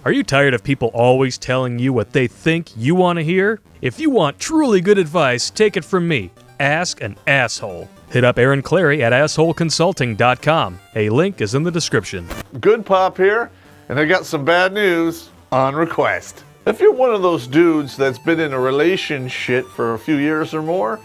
Are you tired of people always telling you what they think you want to hear? If you want truly good advice, take it from me. Ask an asshole. Hit up Aaron Clary at assholeconsulting.com. A link is in the description. Good Popp here, and I got some bad news on request. If you're one of those dudes that's been in a relationship for a few years or more,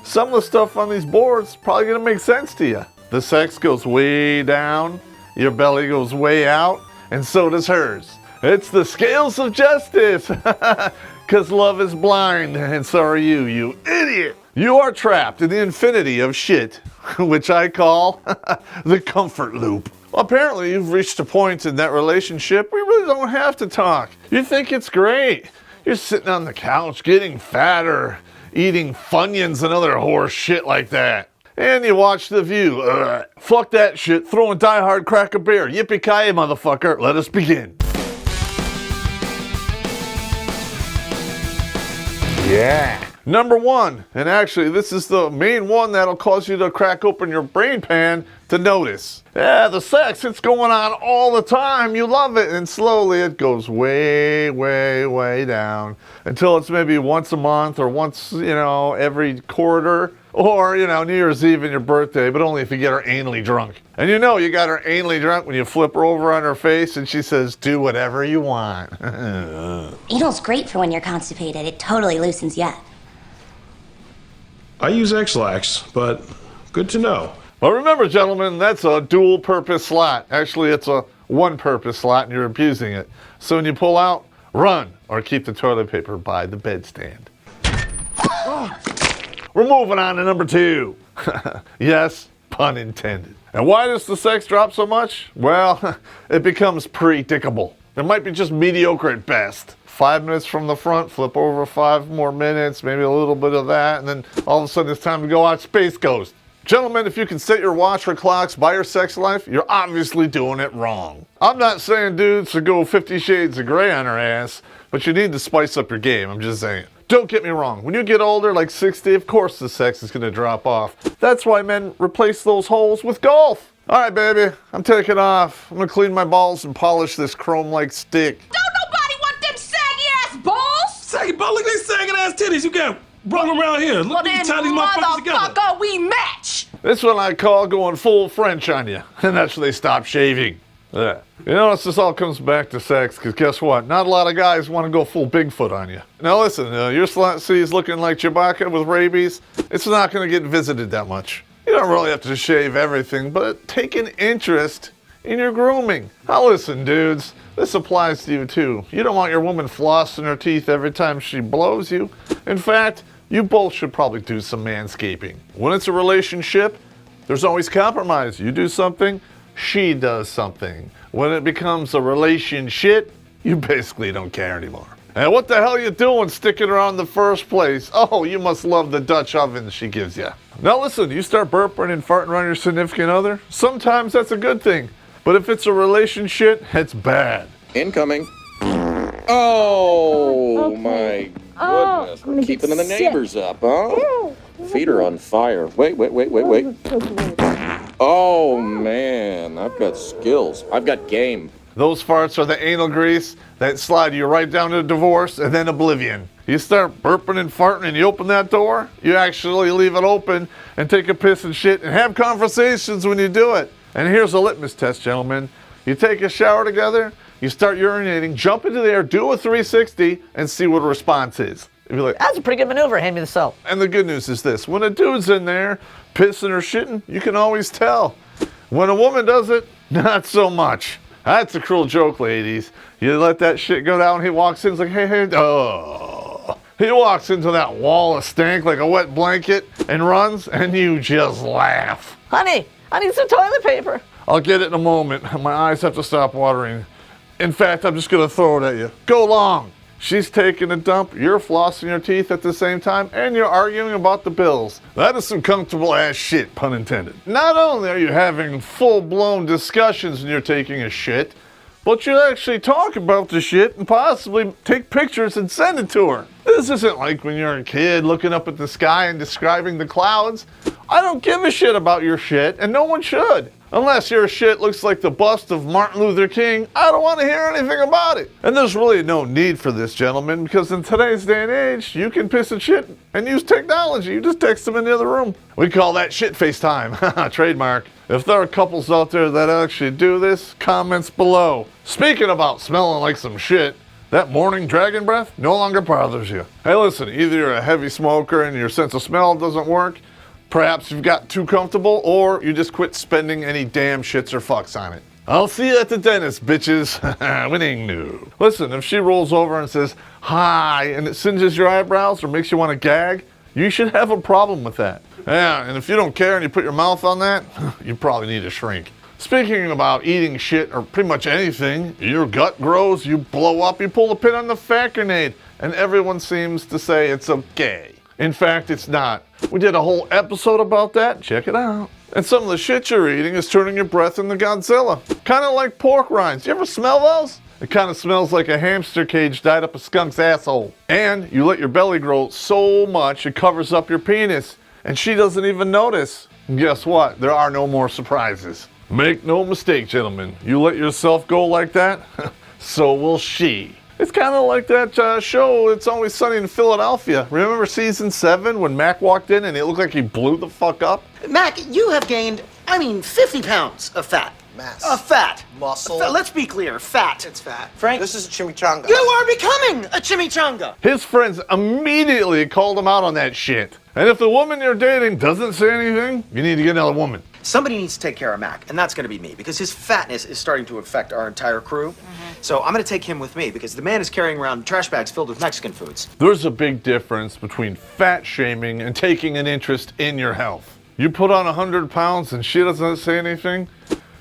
some of the stuff on these boards is probably going to make sense to you. The sex goes way down, your belly goes way out, and so does hers. It's the scales of justice, because love is blind, and so are you, you idiot. You are trapped in the infinity of shit, which I call the comfort loop. Apparently, you've reached a point in that relationship where you really don't have to talk. You think it's great. You're sitting on the couch getting fatter, eating Funyuns and other horse shit like that. And you watch The View. Fuck that shit. Throwing Die Hard, crack a beer. Yippee-ki-yay, motherfucker. Let us begin. Yeah. Number one, and actually this is the main one that'll cause you to crack open your brain pan to notice. Yeah, the sex, it's going on all the time. You love it, and slowly it goes way, way, way down until it's maybe once a month or once, every quarter, or, New Year's Eve and your birthday, but only if you get her anally drunk. And you got her anally drunk when you flip her over on her face and she says, do whatever you want. Anal's great for when you're constipated. It totally loosens you up. I use X-Lax, but good to know. Well, remember, gentlemen, that's a dual-purpose slot. Actually, it's a one-purpose slot, and you're abusing it. So when you pull out, run, or keep the toilet paper by the bedstand. We're moving on to number two. Yes, pun intended. And why does the sex drop so much? Well, it becomes predictable. It might be just mediocre at best. 5 minutes from the front, flip over 5 more minutes, maybe a little bit of that, and then all of a sudden it's time to go out Space Ghost. Gentlemen, if you can set your watch or clocks by your sex life, you're obviously doing it wrong. I'm not saying dudes to go 50 Shades of Grey on her ass, but you need to spice up your game, I'm just saying. Don't get me wrong, when you get older, like 60, of course the sex is going to drop off. That's why men replace those holes with golf. All right, baby, I'm taking off. I'm going to clean my balls and polish this chrome-like stick. Saggy ball, look at these sagging ass titties you got brung around here. Look at these tiny motherfuckers together. Motherfucker, we match. This one I call going full French on you. And that's when they stop shaving. Yeah. You notice this all comes back to sex, because guess what? Not a lot of guys want to go full Bigfoot on you. Now listen, your slut sees looking like Chewbacca with rabies. It's not going to get visited that much. You don't really have to shave everything, but take an interest in your grooming. Now listen, dudes. This applies to you too. You don't want your woman flossing her teeth every time she blows you. In fact, you both should probably do some manscaping. When it's a relationship, there's always compromise. You do something, she does something. When it becomes a relationship, you basically don't care anymore. And what the hell are you doing sticking around in the first place? Oh, you must love the Dutch oven she gives you. Now listen, you start burping and farting around your significant other, sometimes that's a good thing. But if it's a relationship, it's bad. Incoming. Oh, my goodness. Keeping the neighbors up, huh? Feet are on fire. Wait. Oh, man. I've got skills. I've got game. Those farts are the anal grease that slide you right down to divorce and then oblivion. You start burping and farting and you open that door, you actually leave it open and take a piss and shit and have conversations when you do it. And here's a litmus test, gentlemen. You take a shower together, you start urinating, jump into the air, do a 360, and see what the response is. If you're like, that's a pretty good maneuver, hand me the soap. And the good news is this, when a dude's in there, pissing or shitting, you can always tell. When a woman does it, not so much. That's a cruel joke, ladies. You let that shit go down, he walks in, he's like, hey, oh. He walks into that wall of stank like a wet blanket and runs, and you just laugh. Honey, I need some toilet paper. I'll get it in a moment. My eyes have to stop watering. In fact, I'm just going to throw it at you. Go long. She's taking a dump, you're flossing your teeth at the same time, and you're arguing about the bills. That is some comfortable ass shit, pun intended. Not only are you having full-blown discussions when you're taking a shit, but you actually talk about the shit and possibly take pictures and send it to her. This isn't like when you're a kid looking up at the sky and describing the clouds. I don't give a shit about your shit, and no one should. Unless your shit looks like the bust of Martin Luther King, I don't want to hear anything about it. And there's really no need for this, gentlemen, because in today's day and age, you can piss a shit and use technology. You just text them in the other room. We call that shit FaceTime. Trademark. If there are couples out there that actually do this, comments below. Speaking about smelling like some shit, that morning dragon breath no longer bothers you. Hey listen, either you're a heavy smoker and your sense of smell doesn't work, perhaps you've got too comfortable, or you just quit spending any damn shits or fucks on it. I'll see you at the dentist, bitches. Winning new. Listen, if she rolls over and says, hi, and it singes your eyebrows or makes you want to gag, you should have a problem with that. Yeah, and if you don't care and you put your mouth on that, you probably need a shrink. Speaking about eating shit or pretty much anything, your gut grows, you blow up, you pull the pin on the fat grenade, and everyone seems to say it's okay. In fact, it's not. We did a whole episode about that. Check it out. And some of the shit you're eating is turning your breath into Godzilla. Kind of like pork rinds. You ever smell those? It kind of smells like a hamster cage dyed up a skunk's asshole. And you let your belly grow so much it covers up your penis. And she doesn't even notice. And guess what? There are no more surprises. Make no mistake, gentlemen. You let yourself go like that, so will she. It's kind of like that show, It's Always Sunny in Philadelphia. Remember season 7 when Mac walked in and it looked like he blew the fuck up? Mac, you have gained, 50 pounds of fat. Mass. Fat. Muscle. Let's be clear, fat. It's fat. Frank? This is a chimichanga. You are becoming a chimichanga. His friends immediately called him out on that shit. And if the woman you're dating doesn't say anything, you need to get another woman. Somebody needs to take care of Mac, and that's going to be me, because his fatness is starting to affect our entire crew. So I'm going to take him with me, because the man is carrying around trash bags filled with Mexican foods. There's a big difference between fat shaming and taking an interest in your health. You put on 100 pounds and she doesn't say anything,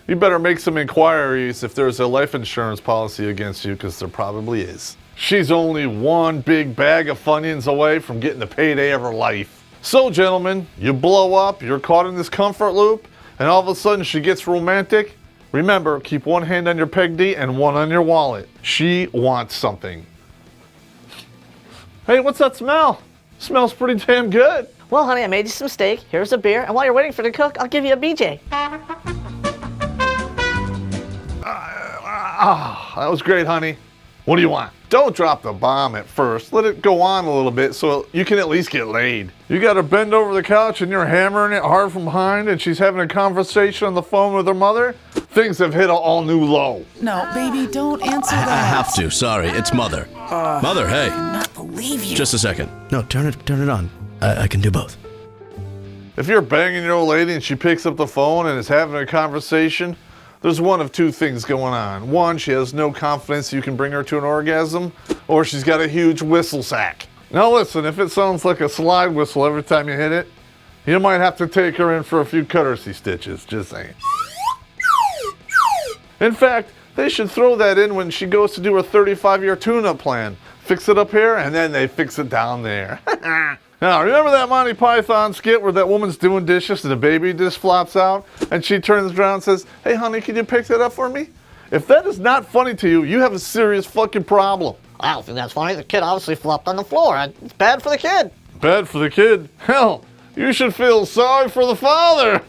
you better make some inquiries if there's a life insurance policy against you, because there probably is. She's only one big bag of Funyuns away from getting the payday of her life. So gentlemen, you blow up, you're caught in this comfort loop, and all of a sudden she gets romantic. Remember, keep one hand on your peg D and one on your wallet. She wants something. Hey, what's that smell? Smells pretty damn good. Well, honey, I made you some steak. Here's a beer. And while you're waiting for it to cook, I'll give you a BJ. That was great, honey. What do you want? Don't drop the bomb at first. Let it go on a little bit so you can at least get laid. You got her bend over the couch and you're hammering it hard from behind and she's having a conversation on the phone with her mother. Things have hit an all new low. No, baby, don't answer that. I have to. Sorry, it's Mother. Mother, hey. I cannot believe you. Just a second. No, turn it on. I can do both. If you're banging your old lady and she picks up the phone and is having a conversation, there's one of two things going on. One, she has no confidence you can bring her to an orgasm, or she's got a huge whistle sack. Now listen, if it sounds like a slide whistle every time you hit it, you might have to take her in for a few courtesy stitches, just saying. In fact, they should throw that in when she goes to do her 35-year tune-up plan. Fix it up here, and then they fix it down there. Now, remember that Monty Python skit where that woman's doing dishes and the baby just flops out and she turns around and says, hey honey, can you pick that up for me? If that is not funny to you, you have a serious fucking problem. I don't think that's funny. The kid obviously flopped on the floor. It's bad for the kid. Bad for the kid? Hell, you should feel sorry for the father.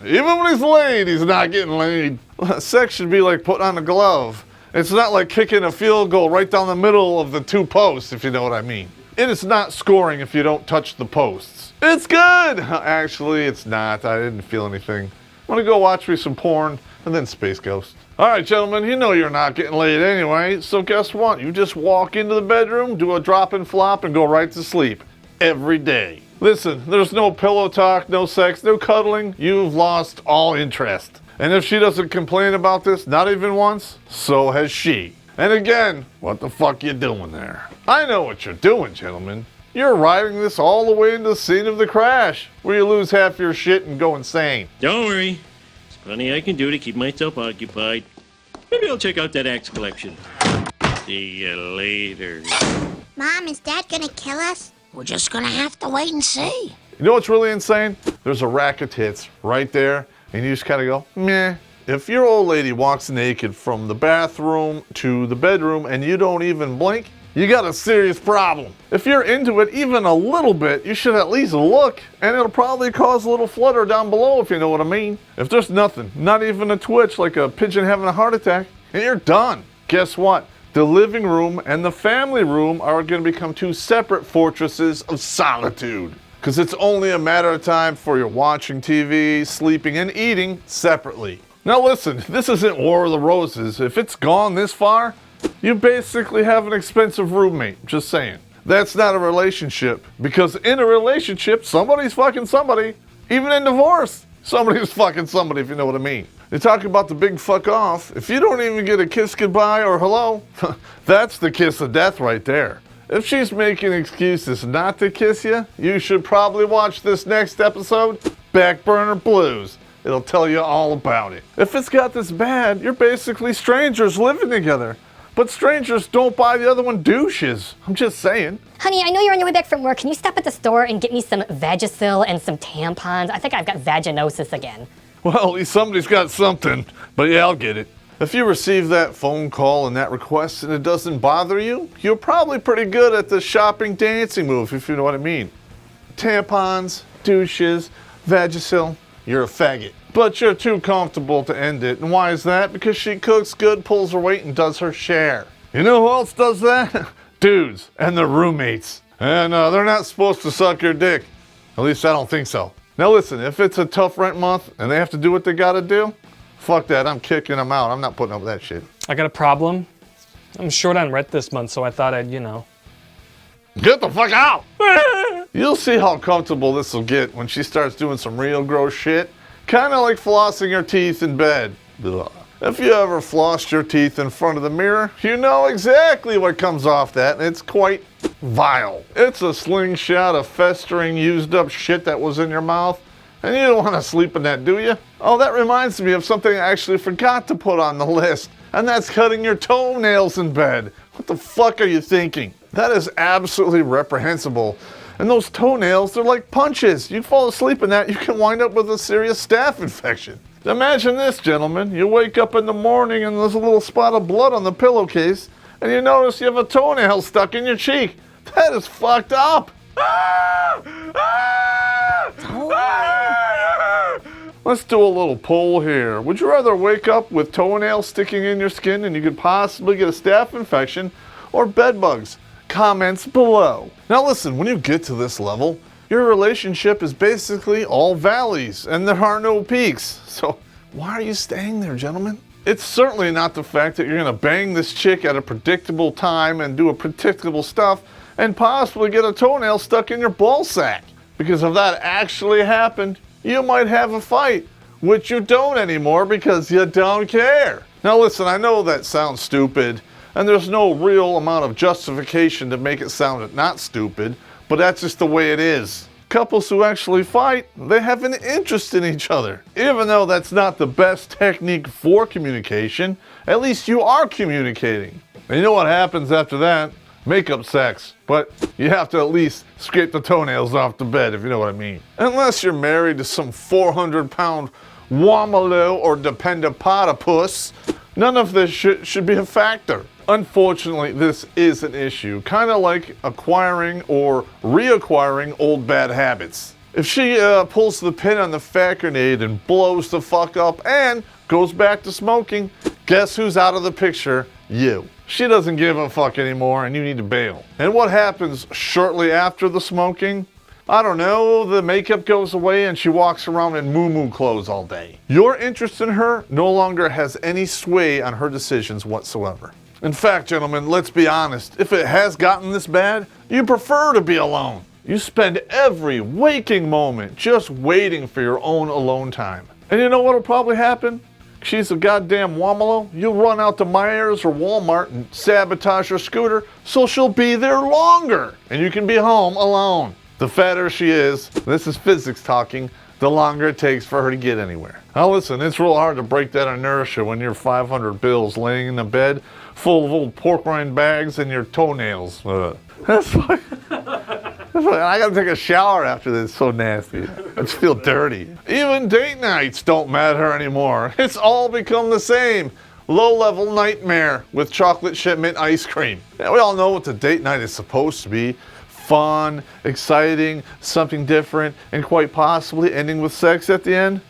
Even when he's laid, he's not getting laid. Sex should be like putting on a glove. It's not like kicking a field goal right down the middle of the two posts, if you know what I mean. It is not scoring if you don't touch the posts. It's good! Actually, it's not. I didn't feel anything. I'm gonna go watch me some porn and then Space Ghost. Alright, gentlemen, you know you're not getting laid anyway, so guess what? You just walk into the bedroom, do a drop and flop, and go right to sleep. Every day. Listen, there's no pillow talk, no sex, no cuddling. You've lost all interest. And if she doesn't complain about this, not even once, so has she. And again, what the fuck you doing there? I know what you're doing, gentlemen. You're riding this all the way into the scene of the crash, where you lose half your shit and go insane. Don't worry. There's plenty I can do to keep myself occupied. Maybe I'll check out that axe collection. See you later. Mom, is Dad gonna kill us? We're just gonna have to wait and see. You know what's really insane? There's a rack of tits right there, and you just kind of go, meh. If your old lady walks naked from the bathroom to the bedroom and you don't even blink, you got a serious problem. If you're into it even a little bit, you should at least look, and it'll probably cause a little flutter down below, if you know what I mean. If there's nothing, not even a twitch like a pigeon having a heart attack, and you're done. Guess what? The living room and the family room are going to become two separate fortresses of solitude. Because it's only a matter of time before you're watching TV, sleeping, and eating separately. Now listen, this isn't War of the Roses. If it's gone this far, you basically have an expensive roommate. Just saying. That's not a relationship. Because in a relationship, somebody's fucking somebody. Even in divorce, somebody's fucking somebody, if you know what I mean. They talk about the big fuck off. If you don't even get a kiss goodbye or hello, that's the kiss of death right there. If she's making excuses not to kiss you, you should probably watch this next episode, Backburner Blues. It'll tell you all about it. If it's got this bad, you're basically strangers living together. But strangers don't buy the other one douches. I'm just saying. Honey, I know you're on your way back from work. Can you stop at the store and get me some Vagisil and some tampons? I think I've got vaginosis again. Well, at least somebody's got something. But yeah, I'll get it. If you receive that phone call and that request and it doesn't bother you, you're probably pretty good at the shopping dancing move, if you know what I mean. Tampons, douches, Vagisil, you're a faggot. But you're too comfortable to end it. And why is that? Because she cooks good, pulls her weight, and does her share. You know who else does that? Dudes and their roommates. And they're not supposed to suck your dick. At least I don't think so. Now listen, if it's a tough rent month and they have to do what they gotta do, fuck that, I'm kicking them out. I'm not putting up with that shit. I got a problem. I'm short on rent this month, so I thought I'd, Get the fuck out! You'll see how comfortable this will get when she starts doing some real gross shit. Kind of like flossing her teeth in bed. Ugh. If you ever flossed your teeth in front of the mirror, you know exactly what comes off that, and it's quite vile. It's a slingshot of festering, used up shit that was in your mouth, and you don't want to sleep in that, do you? Oh, that reminds me of something I actually forgot to put on the list, and that's cutting your toenails in bed. What the fuck are you thinking? That is absolutely reprehensible. And those toenails, they're like punches. You fall asleep in that, you can wind up with a serious staph infection. Imagine this, gentlemen. You wake up in the morning and there's a little spot of blood on the pillowcase, and you notice you have a toenail stuck in your cheek. That is fucked up. Let's do a little poll here. Would you rather wake up with toenails sticking in your skin and you could possibly get a staph infection, or bed bugs? Comments below. Now listen, when you get to this level, your relationship is basically all valleys and there are no peaks. So why are you staying there, gentlemen? It's certainly not the fact that you're gonna bang this chick at a predictable time and do a predictable stuff and possibly get a toenail stuck in your ball sack. Because if that actually happened, you might have a fight, which you don't anymore because you don't care. Now listen, I know that sounds stupid, and there's no real amount of justification to make it sound not stupid, but that's just the way it is. Couples who actually fight, they have an interest in each other. Even though that's not the best technique for communication, at least you are communicating. And you know what happens after that? Makeup sex. But you have to at least scrape the toenails off the bed, if you know what I mean. Unless you're married to some 400-pound Womalo or Dependapotipus, none of this should be a factor. Unfortunately, this is an issue, kind of like acquiring or reacquiring old bad habits. If she pulls the pin on the fat grenade and blows the fuck up and goes back to smoking, guess who's out of the picture? You. She doesn't give a fuck anymore and you need to bail. And what happens shortly after the smoking? I don't know, the makeup goes away and she walks around in moo-moo clothes all day. Your interest in her no longer has any sway on her decisions whatsoever. In fact, gentlemen, let's be honest. If it has gotten this bad, you prefer to be alone. You spend every waking moment just waiting for your own alone time. And you know what'll probably happen? She's a goddamn womalo. You'll run out to Myers or Walmart and sabotage her scooter so she'll be there longer and you can be home alone. The fatter she is, this is physics talking, the longer it takes for her to get anywhere. Now listen, it's real hard to break that inertia when you're 500 bills laying in a bed full of old pork rind bags and your toenails. That's why I gotta take a shower after this. It's so nasty. I just feel dirty. Even date nights don't matter anymore. It's all become the same. low-level nightmare with chocolate chip mint ice cream. Now, we all know what the date night is supposed to be. Fun, exciting, something different, and quite possibly ending with sex at the end.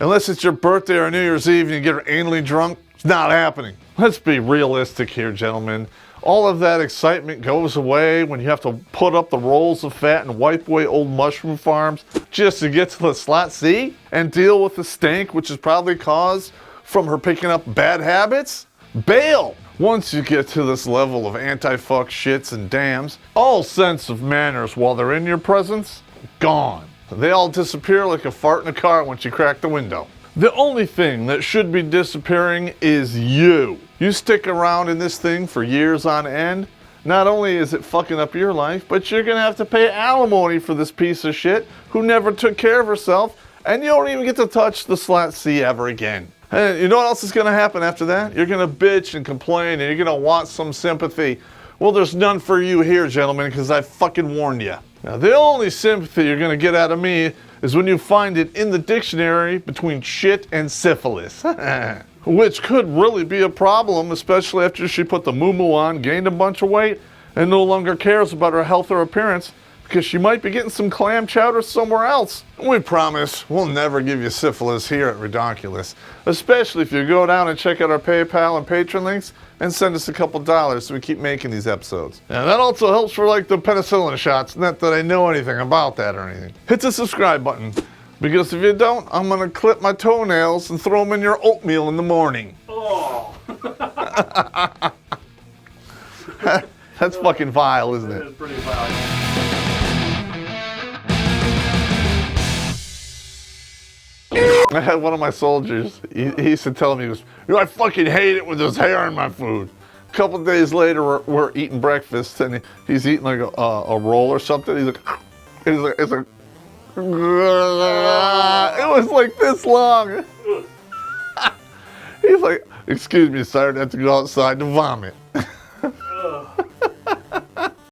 Unless it's your birthday or New Year's Eve and you get anally drunk, it's not happening. Let's be realistic here, gentlemen. All of that excitement goes away when you have to put up the rolls of fat and wipe away old mushroom farms just to get to the slot C and deal with the stank, which is probably caused from her picking up bad habits. Bail! Once you get to this level of anti-fuck shits and dams, all sense of manners while they're in your presence, gone. They all disappear like a fart in a car once you crack the window. The only thing that should be disappearing is you. You stick around in this thing for years on end, not only is it fucking up your life, but you're gonna have to pay alimony for this piece of shit who never took care of herself, and you don't even get to touch the slot C ever again. And you know what else is gonna happen after that? You're gonna bitch and complain, and you're gonna want some sympathy. Well, there's none for you here, gentlemen, because I fucking warned you. Now, the only sympathy you're gonna get out of me is when you find it in the dictionary between shit and syphilis. Which could really be a problem, especially after she put the moo-moo on, gained a bunch of weight, and no longer cares about her health or appearance, because she might be getting some clam chowder somewhere else. We promise we'll never give you syphilis here at Redonkulas, especially if you go down and check out our PayPal and Patreon links and send us a couple dollars so we keep making these episodes. And that also helps for like the penicillin shots, not that I know anything about that or anything. Hit the subscribe button, because if you don't, I'm gonna clip my toenails and throw them in your oatmeal in the morning. Oh. That's fucking vile, isn't it? That is pretty vile. I had one of my soldiers, he used to tell me, he goes, you know, I fucking hate it when there's hair in my food. A couple days later, we're eating breakfast, and he's eating like a roll or something. He's like, it's like, it was like this long. He's like, excuse me, sir, I have to go outside to vomit.